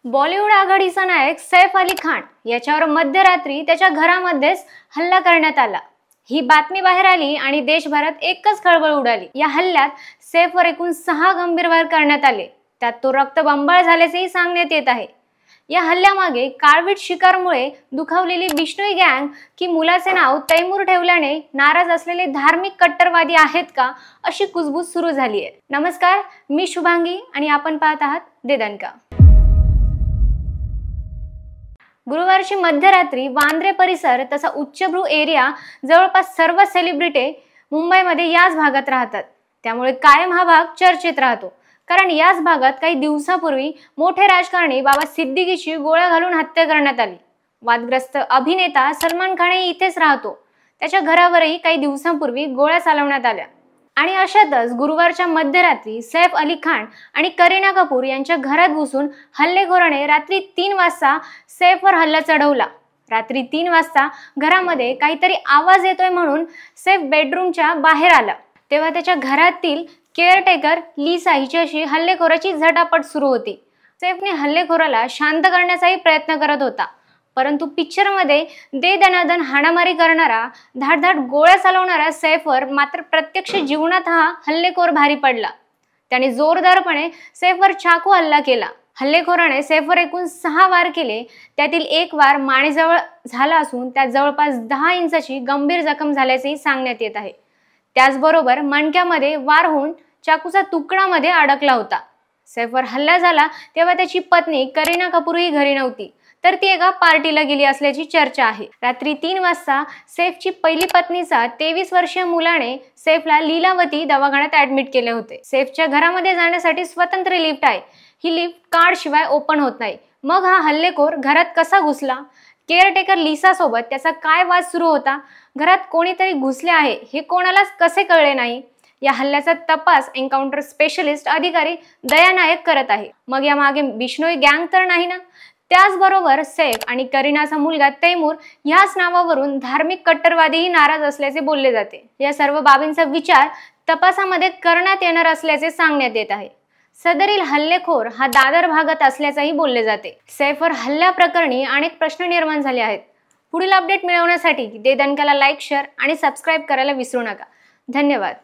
बॉलिवूड आघाडीचा नायक सैफ अली खान याच्यावर मध्यरात्री त्याच्या घरामध्येच हल्ला करण्यात आला। ही बातमी बाहेर आली आणि देशभरात एकच खळबळ उडाली। या हल्ल्यात सैफवर एकूण 6 गंभीर वार करण्यात आले, त्यात तो रक्तबंबाळ झाल्याचेही सांगण्यात येत आहे। या हल्ल्यामागे काळवीट शिकारमुळे दुखावलेली बिश्नोई गँग की मुलाचे नाव तैमूर ठेवल्याने नाराज असलेले धार्मिक कट्टरवादी आहेत का, अशी कुजबूज सुरू झाली आहे। नमस्कार, मी शुभांगी आणि आपण पाहत आहात देदनका। गुरुवारची मध्यरात्री वांद्रे परिसर तसा उच्चभ्रू एरिया जवळपास सर्व सेलिब्रिटी मुंबईमध्ये याच भागात राहतात, त्यामुळे कायम हा भाग चर्चेत राहतो। कारण याच भागात काही दिवसापूर्वी मोठे राजकारणी बाबा सिद्दीकीची गोळ्या घालून हत्या करण्यात आली। वादग्रस्त अभिनेता सलमान खानही इथेच राहतो, त्याच्या घरावरही काही दिवसांपूर्वी गोळ्या चालवण्यात आल्या। आणि अशातच गुरुवारच्या मध्यरात्री सैफ अली खान आणि करीना कपूर यांच्या घरात घुसून हल्लेखोराने रात्री 3 वाजता सैफवर हल्ला चढवला। रात्री 3 वाजता घरामध्ये काहीतरी आवाज येतोय म्हणून सैफ बेडरूमच्या बाहेर आला, तेव्हा त्याच्या घरातील केअरटेकर लिसा हिच्याशी हल्लेखोराची झटापट सुरू होती। सैफने हल्लेखोराला शांत करण्याचाही प्रयत्न करत होता, परंतु पिक्चरमध्ये दे दनादन हाणामारी करणारा, धाडधाड गोळ्या चालवणारा सैफवर मात्र प्रत्यक्ष जीवनात हा हल्लेखोर भारी पडला। त्याने जोरदारपणे सैफवर चाकू हल्ला केला। हल्लेखोराने सैफवर एकूण 6 वार केले, त्यातील एक वार मानेजवळ झाला असून त्यात जवळपास 10 इंचाची गंभीर जखम झाल्याचेही सांगण्यात येत आहे। त्याचबरोबर मणक्यामध्ये वार होऊन चाकूचा तुकडा मध्ये अडकला होता। सैफवर हल्ला झाला तेव्हा त्याची पत्नी करीना कपूरही घरी नव्हती, तर ती एका पार्टीला गेली असल्याची चर्चा आहे। रात्री 3 वाजता सैफची पहिली पत्नीचा 23 वर्षीय मुलाने सैफला लीलावती दवाखान्यात ऍडमिट केले होते। सैफच्या घरामध्ये जाण्यासाठी स्वतंत्र लिफ्ट आहे, ही लिफ्ट कार्ड शिवाय ओपन होत नाही। मग हा हल्लेखोर घरात कसा घुसला? केअरटेकर लिसा सोबत त्याचा काय वाद सुरू होता? घरात कोणीतरी घुसले आहे हे कोणालाच कसे कळले नाही? या हल्ल्याचा तपास एन्काउंटर स्पेशलिस्ट अधिकारी दया नायक करत आहे। मग या मागे बिश्नोई गँग तर नाही ना? त्याचबरोबर सैफ आणि करीनाचा मुलगा तैमूर ह्याच नावावरून धार्मिक कट्टरवादीही नाराज असल्याचे बोलले जाते। या सर्व बाबींचा विचार तपासामध्ये करण्यात येणार असल्याचे सांगण्यात येत आहे। सदरील हल्लेखोर हा दादर भागात असल्याचेही बोलले जाते। सैफवर हल्ल्याप्रकरणी अनेक प्रश्न निर्माण झाले आहेत। पुढील अपडेट मिळवण्यासाठी देदनकाला लाईक, शेअर आणि सबस्क्राईब करायला विसरू नका। धन्यवाद।